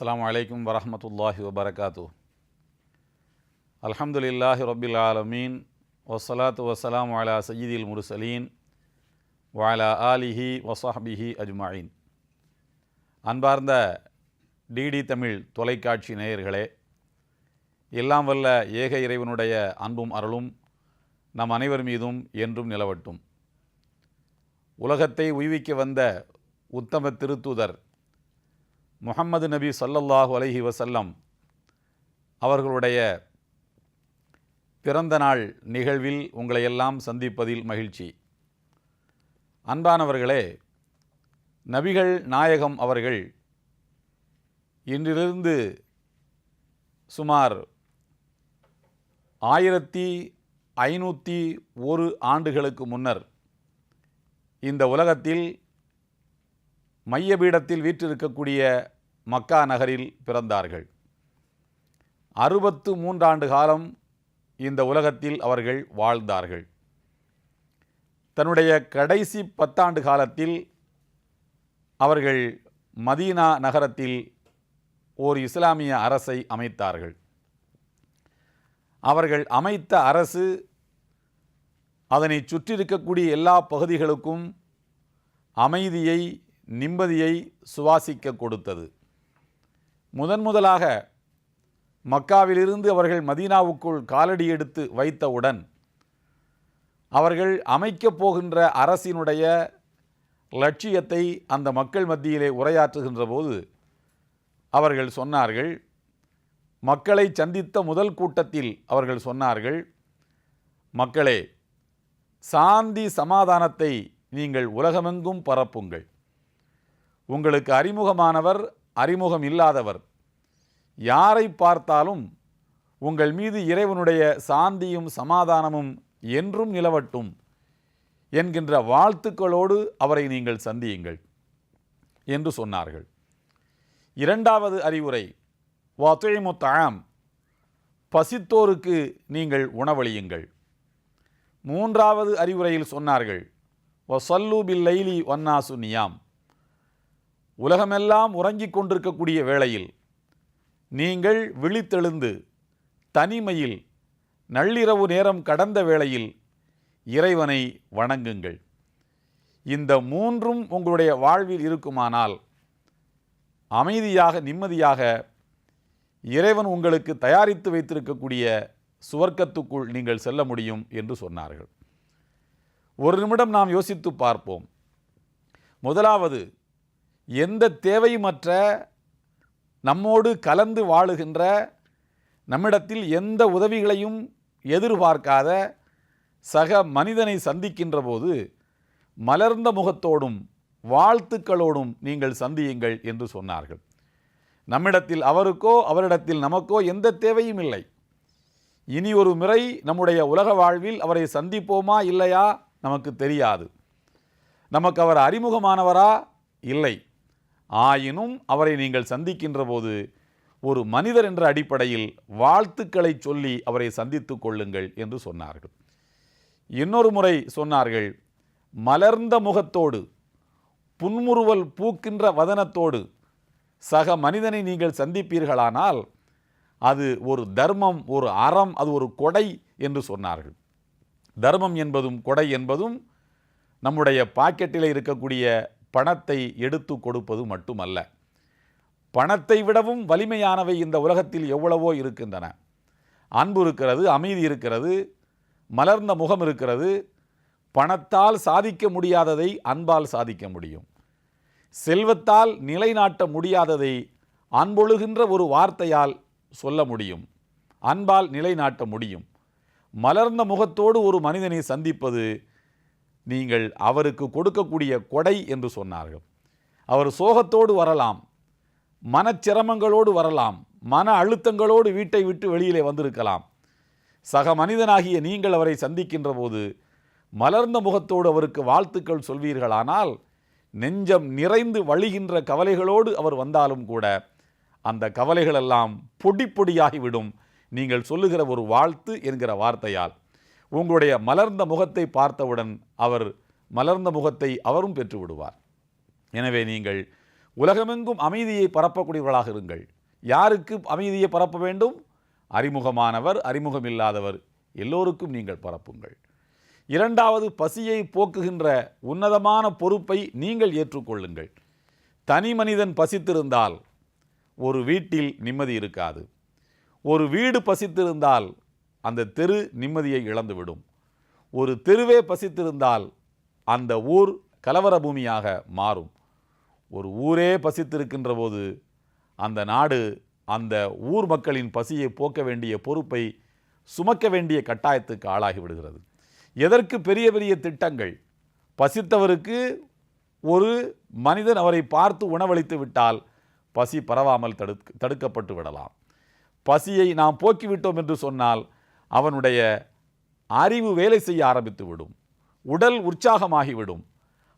அஸ்ஸலாமு அலைக்கும் வரஹ்மத்துல்லாஹி வபரகாத்துஹு. அல்ஹம்துலில்லாஹி ரப்பில் ஆலமீன் வஸ்ஸலாத்து வஸ்ஸலாமு அலா சய்யிதில் முர்சலீன் வ அலா ஆலிஹி வஸஹ்பிஹி அஜ்மஈன். அன்பார்ந்த டிடி தமிழ் தொலைக்காட்சி நேயர்களே, எல்லாம் வல்ல ஏக இறைவனுடைய அன்பும் அருளும் நம் அனைவர் மீதும் என்றும் நிலவட்டும். உலகத்தை உய்விக்க வந்த உத்தம திருத்தூதர் முஹம்மது நபி ஸல்லல்லாஹு அலைஹி வஸல்லம் அவர்களுடைய பிறந்த நாள் நிகழ்வில் உங்களையெல்லாம் சந்திப்பதில் மகிழ்ச்சி. அன்பானவர்களே, நபிகள் நாயகம் அவர்கள் இன்றிலிருந்து சுமார் 1501 ஆண்டுகளுக்கு முன்னர் இந்த உலகத்தில் மையபீடத்தில் வீற்றிருக்கக்கூடிய மக்கா நகரில் பிறந்தார்கள். 63 ஆண்டு காலம் இந்த உலகத்தில் அவர்கள் வாழ்ந்தார்கள். தன்னுடைய கடைசி 10 ஆண்டு காலத்தில் அவர்கள் மதீனா நகரத்தில் ஓர் இஸ்லாமிய அரசை அமைத்தார்கள். அவர்கள் அமைத்த அரசு அதனை சுற்றியிருக்கக்கூடிய எல்லா பகுதிகளுக்கும் அமைதியை, நிம்மதியை சுவாசிக்க கொடுத்தது. முதலாக மக்காவிலிருந்து அவர்கள் மதீனாவுக்குள் காலடி எடுத்து வைத்தவுடன் அவர்கள் அமைக்கப் போகின்ற அரசினுடைய லட்சியத்தை அந்த மக்கள் மத்தியிலே உரையாற்றுகின்ற போது அவர்கள் சொன்னார்கள், மக்களை சந்தித்த முதல் கூட்டத்தில் அவர்கள் சொன்னார்கள், மக்களே, சாந்தி சமாதானத்தை நீங்கள் உலகமெங்கும் பரப்புங்கள். உங்களுக்கு அறிமுகமானவர், அறிமுகம் இல்லாதவர் யாரை பார்த்தாலும் உங்கள் மீது இறைவனுடைய சாந்தியும் சமாதானமும் என்றும் நிலவட்டும் என்கின்ற வாழ்த்துக்களோடு அவரை நீங்கள் சந்தியுங்கள் என்று சொன்னார்கள். இரண்டாவது அறிவுரை, வஅத்இமு தஆம், பசித்தோருக்கு நீங்கள் உணவளியுங்கள். மூன்றாவது அறிவுரையில் சொன்னார்கள், வஸல்லு பில் லைலி வன்னாசு நியாம், உலகமெல்லாம் உறங்கிக் கொண்டிருக்கக்கூடிய வேளையில் நீங்கள் விழித்தெழுந்து தனிமையில் நள்ளிரவு நேரம் கடந்த வேளையில் இறைவனை வணங்குங்கள். இந்த மூன்றும் உங்களுடைய வாழ்வில் இருக்குமானால் அமைதியாக, நிம்மதியாக இறைவன் உங்களுக்கு தயாரித்து வைத்திருக்கக்கூடிய சுவர்க்கத்துக்குள் நீங்கள் செல்ல முடியும் என்று சொன்னார்கள். ஒரு நிமிடம் நாம் யோசித்து பார்ப்போம். முதலாவது, எந்த தேவையுமற்ற, நம்மோடு கலந்து வாழுகின்ற, நம்மிடத்தில் எந்த உதவிகளையும் எதிர்பார்க்காத சக மனிதனை சந்திக்கின்ற போது மலர்ந்த முகத்தோடும் வாழ்த்துக்களோடும் நீங்கள் சந்தியுங்கள் என்று சொன்னார்கள். நம்மிடத்தில் அவருக்கோ அவரிடத்தில் நமக்கோ எந்த தேவையும் இல்லை. இனி ஒரு முறை நம்முடைய உலக வாழ்வில் அவரை சந்திப்போமா இல்லையா நமக்கு தெரியாது. நமக்கு அவர் அறிமுகமானவரா? இல்லை. ஆயினும் அவரை நீங்கள் சந்திக்கின்ற போது ஒரு மனிதர் என்ற அடிப்படையில் வாழ்த்துக்களை சொல்லி அவரை சந்தித்து கொள்ளுங்கள் என்று சொன்னார்கள். இன்னொரு முறை சொன்னார்கள், மலர்ந்த முகத்தோடு, புன்முறுவல் பூக்கின்ற வதனத்தோடு சக மனிதனை நீங்கள் சந்திப்பீர்களானால் அது ஒரு தர்மம், ஒரு அறம், அது ஒரு கொடை என்று சொன்னார்கள். தர்மம் என்பதும் கொடை என்பதும் நம்முடைய பாக்கெட்டில் இருக்கக்கூடிய பணத்தை எடுத்து கொடுப்பது மட்டுமல்ல. பணத்தை விடவும் வலிமையானவை இந்த உலகத்தில் எவ்வளவோ இருக்கின்றன. அன்பு இருக்கிறது, அமைதி இருக்கிறது, மலர்ந்த முகம் இருக்கிறது. பணத்தால் சாதிக்க முடியாததை அன்பால் சாதிக்க முடியும். செல்வத்தால் நிலைநாட்ட முடியாததை அன்பொழுகின்ற ஒரு வார்த்தையால் சொல்ல முடியும், அன்பால் நிலைநாட்ட முடியும். மலர்ந்த முகத்தோடு ஒரு மனிதனை சந்திப்பது நீங்கள் அவருக்கு கொடுக்கக்கூடிய கொடை என்று சொன்னார்கள். அவர் சோகத்தோடு வரலாம், மனச்சிரமங்களோடு வரலாம், மன அழுத்தங்களோடு வீட்டை விட்டு வெளியிலே வந்திருக்கலாம். சக மனிதனாகிய நீங்கள் அவரை சந்திக்கின்ற போது மலர்ந்த முகத்தோடு அவருக்கு வாழ்த்துக்கள் சொல்வீர்களானால் நெஞ்சம் நிறைந்து வழிகின்ற கவலைகளோடு அவர் வந்தாலும் கூட அந்த கவலைகளெல்லாம் பொடி பொடியாகிவிடும் நீங்கள் சொல்லுகிற ஒரு வாழ்த்து என்கிற வார்த்தையால். உங்களுடைய மலர்ந்த முகத்தை பார்த்தவுடன் அவர் மலர்ந்த முகத்தை அவரும் பெற்று விடுவார். எனவே நீங்கள் உலகமெங்கும் அமைதியை பரப்பக்கூடியவர்களாக இருங்கள். யாருக்கு அமைதியை பரப்ப வேண்டும்? அறிமுகமானவர், அறிமுகமில்லாதவர் எல்லோருக்கும் நீங்கள் பரப்புங்கள். இரண்டாவது, பசியை போக்குகின்ற உன்னதமான பொறுப்பை நீங்கள் ஏற்றுக்கொள்ளுங்கள். தனி மனிதன் பசித்திருந்தால் ஒரு வீட்டில் நிம்மதி இருக்காது. ஒரு வீடு பசித்திருந்தால் அந்த தெரு நிம்மதியை இழந்துவிடும். ஒரு தெருவே பசித்திருந்தால் அந்த ஊர் கலவர பூமியாக மாறும். ஒரு ஊரே பசித்திருக்கின்ற போது அந்த நாடு அந்த ஊர் மக்களின் பசியை போக்க வேண்டிய பொறுப்பை சுமக்க வேண்டிய கட்டாயத்துக்கு ஆளாகிவிடுகிறது. எதற்கு பெரிய பெரிய திட்டங்கள்? பசித்தவருக்கு ஒரு மனிதன் அவரை பார்த்து உணவளித்து விட்டால் பசி பரவாமல் தடுக்கப்பட்டு விடலாம். பசியை நாம் போக்கிவிட்டோம் என்று சொன்னால் அவனுடைய அறிவு வேலை செய்ய ஆரம்பித்து விடும், உடல் உற்சாகமாகிவிடும்.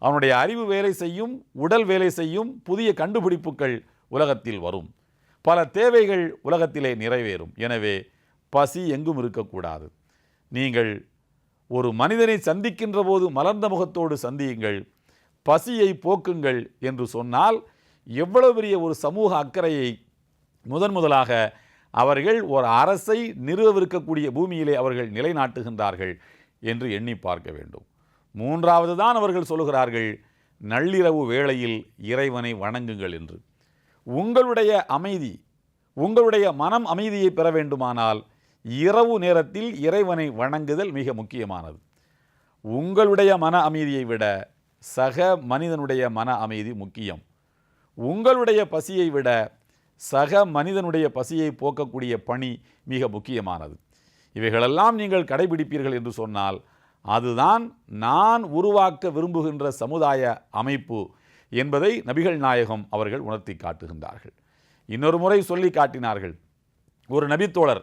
அவனுடைய அறிவு வேலை செய்யும், உடல் வேலை செய்யும், புதிய கண்டுபிடிப்புகள் உலகத்தில் வரும், பல தேவைகள் உலகத்திலே நிறைவேறும். எனவே பசி எங்கும் இருக்கக்கூடாது. நீங்கள் ஒரு மனிதனை சந்திக்கின்ற போது மலர்ந்த முகத்தோடு சந்தியுங்கள், பசியை போக்குங்கள் என்று சொன்னால் எவ்வளவு பெரிய ஒரு சமூக அக்கறையை முதலாக அவர்கள் ஒரு அரசை நிறுவவிருக்கக்கூடிய பூமியிலே அவர்கள் நிலைநாட்டுகின்றார்கள் என்று எண்ணி பார்க்க வேண்டும். மூன்றாவது தான் அவர்கள் சொல்லுகிறார்கள், நள்ளிரவு வேளையில் இறைவனை வணங்குங்கள் என்று. உங்களுடைய அமைதி, உங்களுடைய மனம் அமைதியை பெற வேண்டுமானால் இரவு நேரத்தில் இறைவனை வணங்குதல் மிக முக்கியமானது. உங்களுடைய மன அமைதியை விட சக மனிதனுடைய மன அமைதி முக்கியம். உங்களுடைய பசியை விட சக மனிதனுடைய பசியை போக்கக்கூடிய பணி மிக முக்கியமானது. இவைகளெல்லாம் நீங்கள் கடைபிடிப்பீர்கள் என்று சொன்னால் அதுதான் நான் உருவாக்க விரும்புகின்ற சமுதாய அமைப்பு என்பதை நபிகள் நாயகம் அவர்கள் உணர்த்தி காட்டுகின்றார்கள். இன்னொரு முறை சொல்லி காட்டினார்கள். ஒரு நபித்தோழர்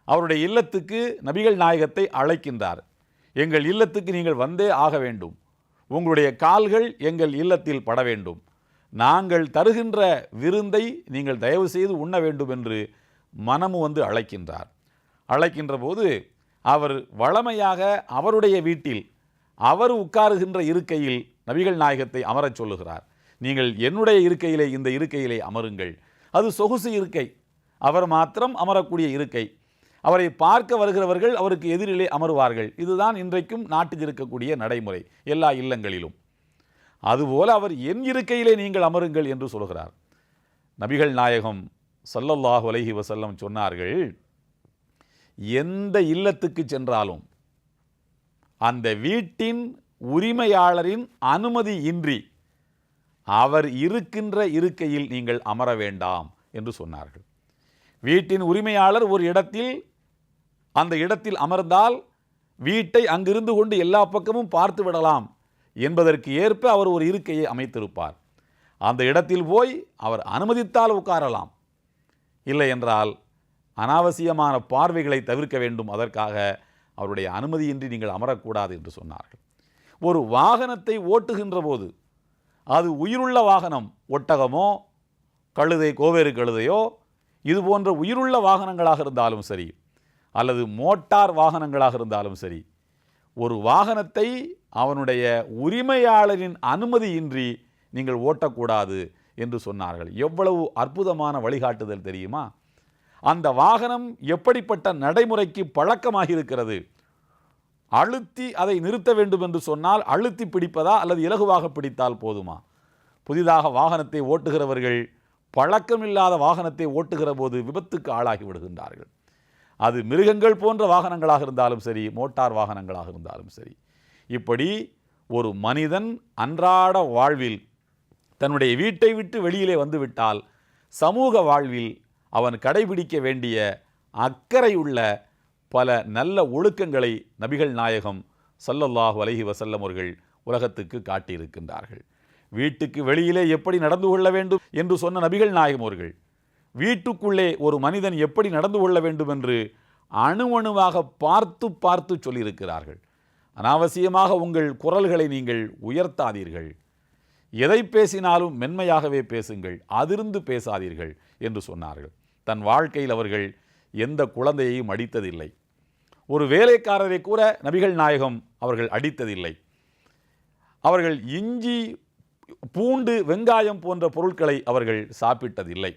அவருடைய இல்லத்துக்கு நபிகள் நாயகத்தை அழைக்கின்றார். எங்கள் இல்லத்துக்கு நீங்கள் வந்தே ஆக வேண்டும், உங்களுடைய கால்கள் எங்கள் இல்லத்தில் பட வேண்டும், நாங்கள் தருகின்ற விருந்தை நீங்கள் தயவு செய்து உண்ண வேண்டும் என்று மனமு வந்து அழைக்கின்றார். அழைக்கின்ற போது அவர் வழமையாக அவருடைய வீட்டில் அவர் உட்காருகின்ற இருக்கையில் நபிகள் நாயகத்தை அமரச் சொல்லுகிறார். நீங்கள் என்னுடைய இருக்கையிலே, இந்த இருக்கையிலே அமருங்கள். அது சொகுசு இருக்கை, அவர் மாத்திரம் அமரக்கூடிய இருக்கை. அவரை பார்க்க வருகிறவர்கள் அவருக்கு எதிரிலே அமருவார்கள். இதுதான் இன்றைக்கும் நாட்டில் இருக்கக்கூடிய நடைமுறை எல்லா இல்லங்களிலும். அதுபோல அவர் என் இருக்கையிலே நீங்கள் அமருங்கள் என்று சொல்கிறார். நபிகள் நாயகம் ஸல்லல்லாஹு அலைஹி வஸல்லம் சொன்னார்கள், எந்த இல்லத்துக்கு சென்றாலும் அந்த வீட்டின் உரிமையாளரின் அனுமதி இன்றி அவர் இருக்கின்ற இருக்கையில் நீங்கள் அமர வேண்டாம் என்று சொன்னார்கள். வீட்டின் உரிமையாளர் ஒரு இடத்தில் அந்த இடத்தில் அமர்ந்தால் வீட்டை அங்கிருந்து கொண்டு எல்லா பக்கமும் பார்த்து விடலாம் என்பதற்கு ஏற்ப அவர் ஒரு இருக்கையை அமைத்திருப்பார். அந்த இடத்தில் போய் அவர் அனுமதித்தால் உட்காரலாம், இல்லை என்றால் அனாவசியமான பார்வைகளை தவிர்க்க வேண்டும். அதற்காக அவருடைய அனுமதியின்றி நீங்கள் அமரக்கூடாது என்று சொன்னார்கள். ஒரு வாகனத்தை ஓட்டுகின்ற போது அது உயிருள்ள வாகனம், ஒட்டகமோ கழுதை, கோவேறு கழுதையோ, இது போன்ற உயிருள்ள வாகனங்களாக இருந்தாலும் சரி, அல்லது மோட்டார் வாகனங்களாக இருந்தாலும் சரி, ஒரு வாகனத்தை அவனுடைய உரிமையாளரின் அனுமதியின்றி நீங்கள் ஓட்டக்கூடாது என்று சொன்னார்கள். எவ்வளவு அற்புதமான வழிகாட்டுதல் தெரியுமா? அந்த வாகனம் எப்படிப்பட்ட நடைமுறைக்கு பழக்கமாக இருக்கிறது. அழுத்தி அதை நிறுத்த வேண்டும் என்று சொன்னால் அழுத்தி பிடிப்பதா அல்லது இலகுவாக பிடித்தால் போதுமா? புதிதாக வாகனத்தை ஓட்டுகிறவர்கள் பழக்கமில்லாத வாகனத்தை ஓட்டுகிற போது விபத்துக்கு ஆளாகி விடுகின்றார்கள். அது மிருகங்கள் போன்ற வாகனங்களாக இருந்தாலும் சரி, மோட்டார் வாகனங்களாக இருந்தாலும் சரி. இப்படி ஒரு மனிதன் அன்றாட வாழ்வில் தன்னுடைய வீட்டை விட்டு வெளியிலே வந்துவிட்டால் சமூக வாழ்வில் அவன் கடைபிடிக்க வேண்டிய அக்கறையுள்ள பல நல்ல ஒழுக்கங்களை நபிகள் நாயகம் ஸல்லல்லாஹு அலைஹி வஸல்லம் அவர்கள் உலகத்துக்கு காட்டியிருக்கின்றார்கள். வீட்டுக்கு வெளியிலே எப்படி நடந்து கொள்ள வேண்டும் என்று சொன்ன நபிகள் நாயகம் அவர்கள் வீட்டுக்குள்ளே ஒரு மனிதன் எப்படி நடந்து கொள்ள வேண்டும் என்று அணுவணுவாக பார்த்து பார்த்து சொல்லியிருக்கிறார்கள். அனாவசியமாக உங்கள் குரல்களை நீங்கள் உயர்த்தாதீர்கள், எதை பேசினாலும் மென்மையாகவே பேசுங்கள், அதிர்ந்து பேசாதீர்கள் என்று சொன்னார்கள். தன் வாழ்க்கையில் அவர்கள் எந்த குழந்தையையும் அடித்ததில்லை. ஒரு வேலைக்காரரை கூட நபிகள் நாயகம் அவர்கள் அடித்ததில்லை. அவர்கள் இஞ்சி, பூண்டு, வெங்காயம் போன்ற பொருட்களை அவர்கள் சாப்பிட்டதில்லை.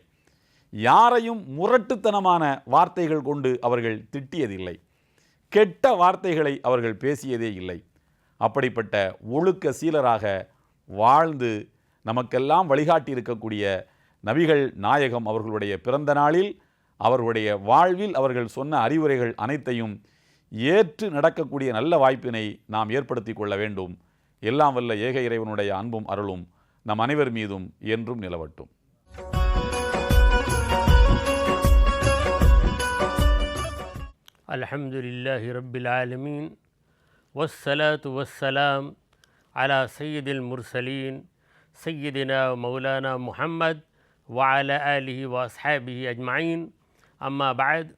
யாரையும் முரட்டுத்தனமான வார்த்தைகள் கொண்டு அவர்கள் திட்டியதில்லை. கெட்ட வார்த்தைகளை அவர்கள் பேசியதே இல்லை. அப்படிப்பட்ட ஒழுக்க சீலராக வாழ்ந்து நமக்கெல்லாம் வழிகாட்டி இருக்கக்கூடிய நபிகள் நாயகம் அவர்களுடைய பிறந்த நாளில் அவர்களுடைய வாழ்வில் அவர்கள் சொன்ன அறிவுரைகள் அனைத்தையும் ஏற்று நடக்கக்கூடிய நல்ல வாய்ப்பினை நாம் ஏற்படுத்தி கொள்ள வேண்டும். எல்லாம் வல்ல ஏக இறைவனுடைய அன்பும் அருளும் நம் அனைவர் மீதும் என்றும் நிலவட்டும். அல்ஹம்துலில்லாஹி ரப்பில் ஆலமீன் வஸ்ஸலாத்து வஸ்ஸலாம் அலா சய்யிதில் முர்சலீன் சய்யிதினா மௌலானா முஹம்மத் வஅலா ஆலிஹி வஅஸ்ஹாபிஹி அஜ்மஈன். அம்மா பஅத்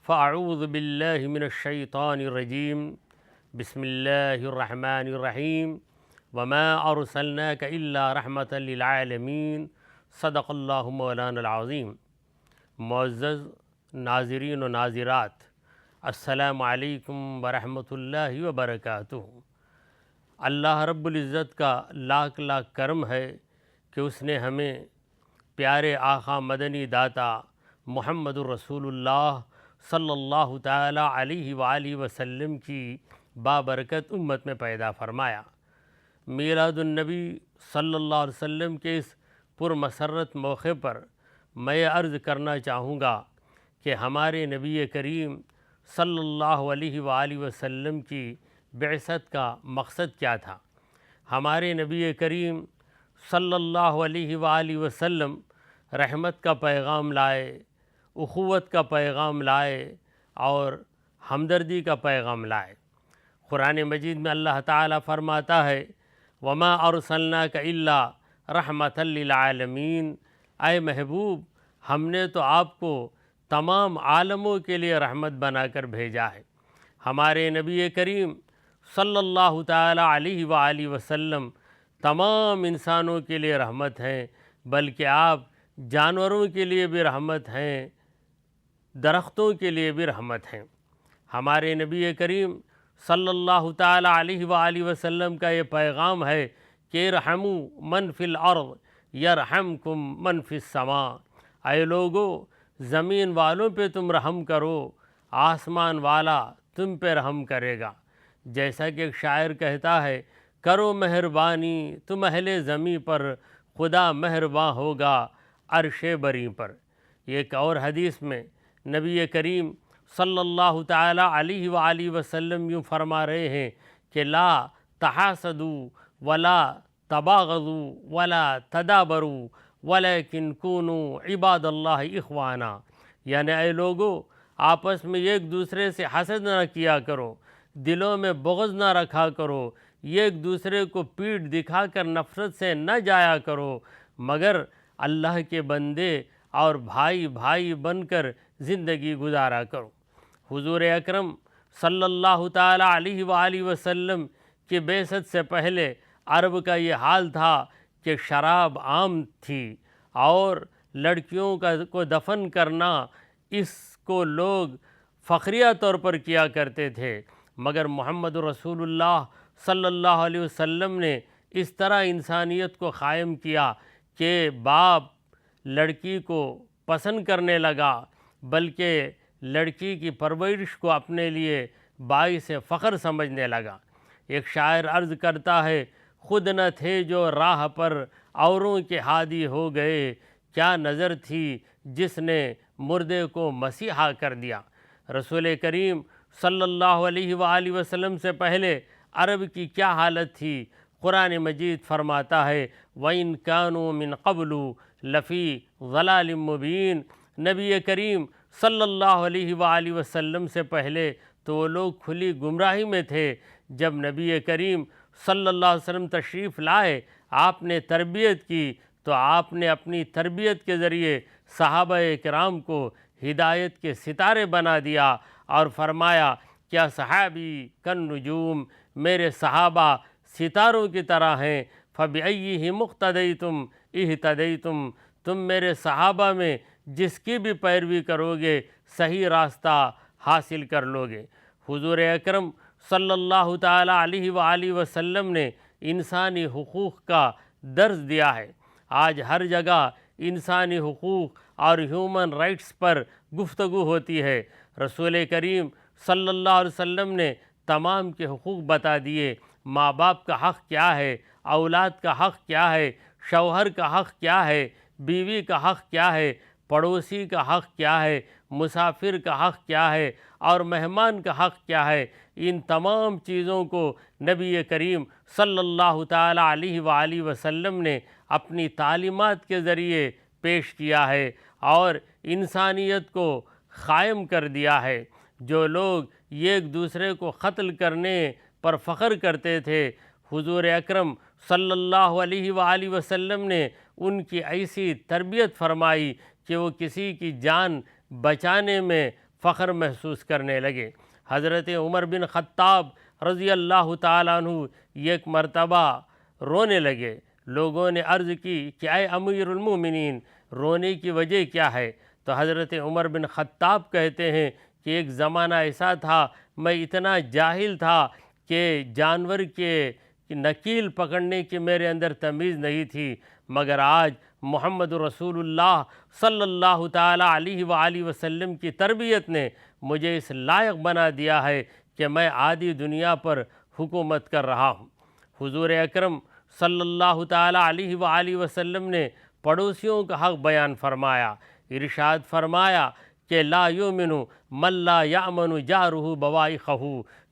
ஃபஅஊது பில்லாஹி மினஷ் ஷைத்தானிர் ரஜீம். பிஸ்மில்லாஹிர் ரஹ்மானிர் ரஹீம். வமா அர்ஸல்னாக இல்லா ரஹ்மத்தல் லில் ஆலமீன். ஸதகல்லாஹு மௌலானல் அஸீம். முஅzzaz नाज़रीन व नाज़िरात, अस्सलामु अलैकुम वरहमतुल्लाहि व बरकातुहू। अल्लाह रब्बुल इज़्ज़त का लाख लाख करम है कि उसने हमें प्यारे आका मदनी दाता मुहम्मदुर रसूलुल्लाह सल्लल्लाहु ताला अलैहि वालिहि वसल्लम की बाबरकत उम्मत में पैदा फरमाया। मीलादुन नबी सल्लल्लाहु अलैहि वसल्लम के इस पुरमसरत मौके पर मैं अर्ज़ करना चाहूँगा कि हमारे नबी करीम सल्लल्लाहु अलैहि वसल्लम की बिअसत का मकसद क्या था। हमारे नबी करीम सल्लल्लाहु अलैहि वसल्लम रहमत का पैगाम लाए, उख़ुवत का पैगाम लाए और हमदर्दी का पैगाम लाए। कुरान मजीद में अल्लाह ताला फरमाता है, वमा अरसलनाका इल्ला रहमतल लिल आलमीन। ऐ महबूब, हमने तो आपको तमाम आलमों के लिए रहमत बनाकर भेजा है। हमारे नबी करीम सल्लल्लाहु ताला अलैहि वसल्लम तमाम इंसानों के लिए रहमत हैं, बल्कि आप जानवरों के लिए भी रहमत हैं, दरख्तों के लिए भी रहमत हैं। हमारे नबी करीम सल्लल्लाहु ताला अलैहि वसल्लम का ये पैगाम है कि रहमु मन फिल अर्द यरहमकुम मन फिस समा। ऐ लोगो, ज़मीन वालों पे तुम रहम करो, आसमान वाला तुम पे रहम करेगा। जैसा कि एक शायर कहता है, करो मेहरबानी तुम अहले ज़मी पर, खुदा मेहरबान होगा अर्शे बरी पर। एक और हदीस में नबी करीम सल्लल्लाहु ताला अलैहि वसल्लम यूँ फरमा रहे हैं कि ला तहासदू वला तबागदू वला तदाबरू वलकिन कूनू इबादल्लाह इख्वाना। यानी ऐ लोगो, आपस में एक दूसरे से हसद न किया करो, दिलों में बुग़्ज़ न रखा करो, एक दूसरे को पीठ दिखाकर नफ़रत से न जाया करो, मगर अल्लाह के बंदे और भाई भाई बनकर ज़िंदगी गुजारा करो। हुज़ूर अकरम सल्लल्लाहु ताला अलैहि वसल्लम की बेसत से पहले अरब का ये हाल था कि शराब आम थी और लड़कियों को दफन करना इसको लोग फ़ख्रिया तौर पर किया करते थे, मगर मोहम्मद रसूलुल्लाह सल्लल्लाहु अलैहि वसल्लम ने इस तरह इंसानियत को क़ायम किया कि बाप लड़की को पसंद करने लगा, बल्कि लड़की की परवरिश को अपने लिए बाइस फ़ख्र समझने लगा। एक शायर अर्ज़ करता है, खुद न थे जो राह पर औरों के हादी हो गए, क्या नज़र थी जिसने मुर्दे को मसीहा कर दिया। रसूल करीम सल्लल्लाहु अलैहि वसल्लम से पहले अरब की क्या हालत थी। कुरान मजीद फरमाता है, वइन कानू मिन क़ब्लु लफ़ी ज़लालिम मुबीन। नबी करीम सल्लल्लाहु अलैहि वसल्लम से पहले तो वो लोग खुली गुमराही में थे। जब नबी करीम सल्लल्लाहु अलैहि वसल्लम तशरीफ़ लाए, आपने तरबियत की, तो आपने अपनी तरबियत के ज़रिए सहाबाए किराम को हिदायत के सितारे बना दिया और फरमाया, क्या सहाबी कन नुजूम, मेरे सहाबा सितारों की तरह हैं, फ़बिअय्यिहि मुक़्तदैतुम इह्तदैतुम, तुम मेरे सहाबा में जिसकी भी पैरवी करोगे सही रास्ता हासिल कर लोगे। हुज़ूर अकरम सल्लल्लाहु ताला अलैहि वसल्लम ने इंसानी हुकूक़ का दर्स दिया है। आज हर जगह इंसानी हुकूक़ اور ہیومن رائٹس پر گفتگو ہوتی ہے۔ رسول کریم صلی اللہ علیہ وسلم نے تمام کے حقوق بتا دیے۔ ماں باپ کا حق کیا ہے، اولاد کا حق کیا ہے، شوہر کا حق کیا ہے، بیوی کا حق کیا ہے، پڑوسی کا حق کیا ہے، مسافر کا حق کیا ہے، اور مہمان کا حق کیا ہے۔ ان تمام چیزوں کو نبی کریم صلی اللہ تعالیٰ علیہ وآلہ وسلم نے اپنی تعلیمات کے ذریعے پیش کیا ہے اور انسانیت کو قائم کر دیا ہے۔ جو لوگ ایک دوسرے کو قتل کرنے پر فخر کرتے تھے، حضور اکرم صلی اللہ علیہ وآلہ وسلم نے ان کی ایسی تربیت فرمائی کہ وہ کسی کی جان بچانے میں فخر محسوس کرنے لگے۔ حضرت عمر بن خطاب رضی اللہ تعالیٰ عنہ ایک مرتبہ رونے لگے۔ لوگوں نے عرض کی کہ اے امیر المومنین، رونے کی وجہ کیا ہے؟ تو حضرت عمر بن خطاب کہتے ہیں کہ ایک زمانہ ایسا تھا میں اتنا جاہل تھا کہ جانور کے نکیل پکڑنے کی میرے اندر تمیز نہیں تھی، مگر آج محمد رسول اللہ صلی اللہ تعالیٰ علیہ وآلہ وسلم کی تربیت نے مجھے اس لائق بنا دیا ہے کہ میں آدھی دنیا پر حکومت کر رہا ہوں۔ حضور اکرم صلی اللہ تعالیٰ علیہ وآلہ وسلم نے پڑوسیوں کا حق بیان فرمایا۔ ارشاد فرمایا کہ لا یؤمن من لا یأمن جارہ بوائقہ،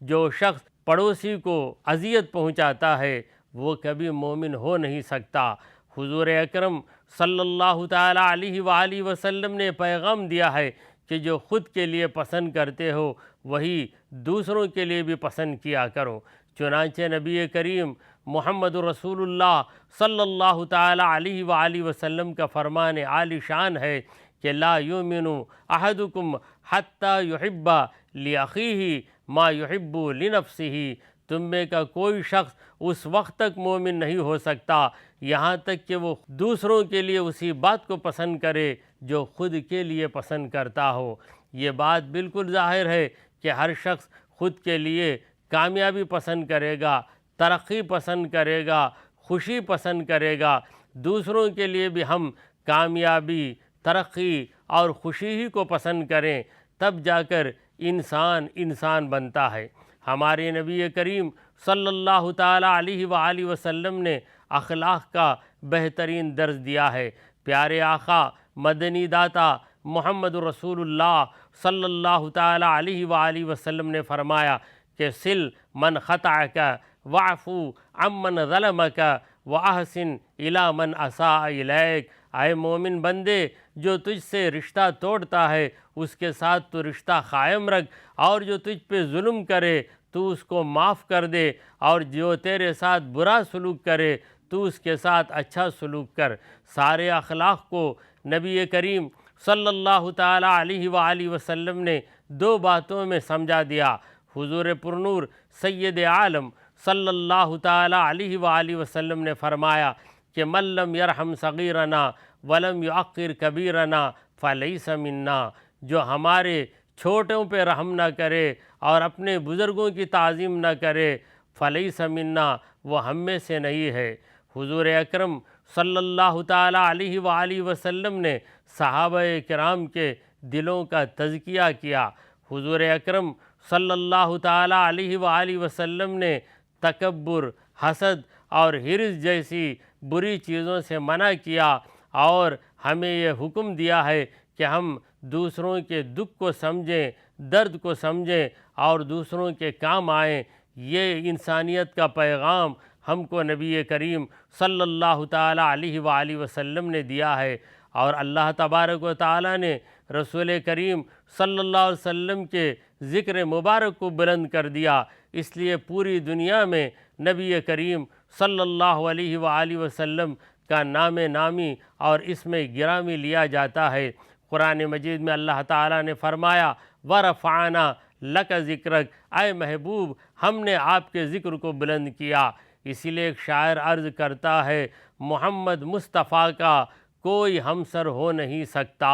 جو شخص پڑوسی کو اذیت پہنچاتا ہے وہ کبھی مومن ہو نہیں سکتا۔ حضور اکرم صلی اللہ تعالیٰ علیہ وآلہ وسلم نے پیغام دیا ہے کہ جو خود کے لیے پسند کرتے ہو وہی دوسروں کے لیے بھی پسند کیا کرو۔ چنانچہ نبی کریم محمد رسول اللہ صلی اللہ تعالیٰ علیہ وآلہ وسلم کا فرمان عالی شان ہے کہ لا یؤمن احدکم حتی یحب لأخیہ ما یحب لنفسہ، تم میں کا کوئی شخص اس وقت تک مومن نہیں ہو سکتا یہاں تک کہ وہ دوسروں کے لیے اسی بات کو پسند کرے جو خود کے لیے پسند کرتا ہو۔ یہ بات بالکل ظاہر ہے کہ ہر شخص خود کے لیے کامیابی پسند کرے گا، ترقی پسند کرے گا، خوشی پسند کرے گا۔ دوسروں کے لیے بھی ہم کامیابی، ترقی اور خوشی ہی کو پسند کریں، تب جا کر انسان بنتا ہے۔ ہمارے نبی کریم صلی اللہ تعالیٰ علیہ وآلہ وسلم نے اخلاق کا بہترین درس دیا ہے۔ پیارے آقا مدنی داتا محمد رسول اللہ صلی اللہ تعالیٰ علیہ وآلہ وسلم نے فرمایا کہ سل من خطعک واعفو عمن ظلمک واحسن الی من اساء الیک، اے مومن بندے جو تجھ سے رشتہ توڑتا ہے اس کے ساتھ تو رشتہ قائم رکھ، اور جو تجھ پہ ظلم کرے تو اس کو معاف کر دے، اور جو تیرے ساتھ برا سلوک کرے تو اس کے ساتھ اچھا سلوک کر۔ سارے اخلاق کو نبی کریم صلی اللہ تعالیٰ علیہ وآلہ وسلم نے دو باتوں میں سمجھا دیا۔ حضور پرنور سید عالم صلی اللہ تعالیٰ علیہ وآلہ وسلم نے فرمایا کہ من لم یرحم صغیرنا ولم یعقر کبیرنا فلیس منا، جو ہمارے چھوٹوں پہ رحم نہ کرے اور اپنے بزرگوں کی تعظیم نہ کرے، فلیس منا، وہ ہم میں سے نہیں ہے۔ حضور اکرم صلی اللہ تعالیٰ علیہ وآلہ وسلم نے صحابہ کرام کے دلوں کا تزکیہ کیا۔ حضور اکرم صلی اللہ تعالیٰ علیہ وآلہ وسلم نے تکبر، حسد اور حرص جیسی بری چیزوں سے منع کیا، اور ہمیں یہ حکم دیا ہے کہ ہم دوسروں کے دکھ کو سمجھیں، درد کو سمجھیں اور دوسروں کے کام آئیں۔ یہ انسانیت کا پیغام ہم کو نبی کریم صلی اللہ تعالیٰ علیہ وآلہ وسلم نے دیا ہے، اور اللہ تبارک و تعالیٰ نے رسول کریم صلی اللہ علیہ وسلم کے ذکر مبارک کو بلند کر دیا، اس لیے پوری دنیا میں نبی کریم صلی اللہ علیہ وآلہ وسلم کا نام نامی اور اسم گرامی لیا جاتا ہے۔ قرآن مجید میں اللہ تعالیٰ نے فرمایا وَرَفَعْنَا لَكَ ذِكْرَكَ، اے محبوب ہم نے آپ کے ذکر کو بلند کیا۔ اسی لیے ایک شاعر عرض کرتا ہے محمد مصطفیٰ کا کوئی ہمسر ہو نہیں سکتا،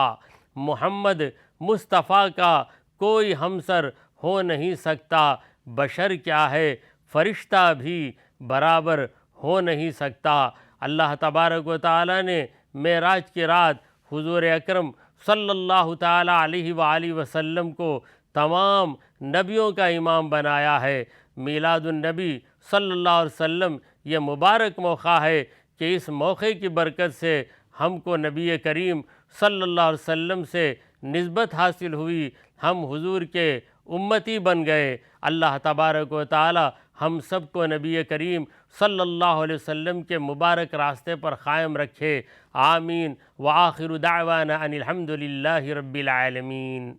محمد مصطفیٰ کا کوئی ہمسر ہو نہیں سکتا، بشر کیا ہے فرشتہ بھی برابر ہو نہیں سکتا۔ اللہ تبارک و تعالیٰ نے معراج کی رات حضور اکرم صلی اللہ تعالیٰ علیہ وآلہ وسلم کو تمام نبیوں کا امام بنایا ہے۔ میلاد النبی صلی اللہ علیہ وسلم یہ مبارک موقع ہے کہ اس موقع کی برکت سے ہم کو نبی کریم صلی اللہ علیہ وسلم سے نسبت حاصل ہوئی، ہم حضور کے امتی بن گئے۔ اللہ تبارک و تعالی ہم سب کو نبی کریم صلی اللہ علیہ وسلم کے مبارک راستے پر قائم رکھے، آمین۔ وآخر دعوانا ان الحمد للہ رب العالمین۔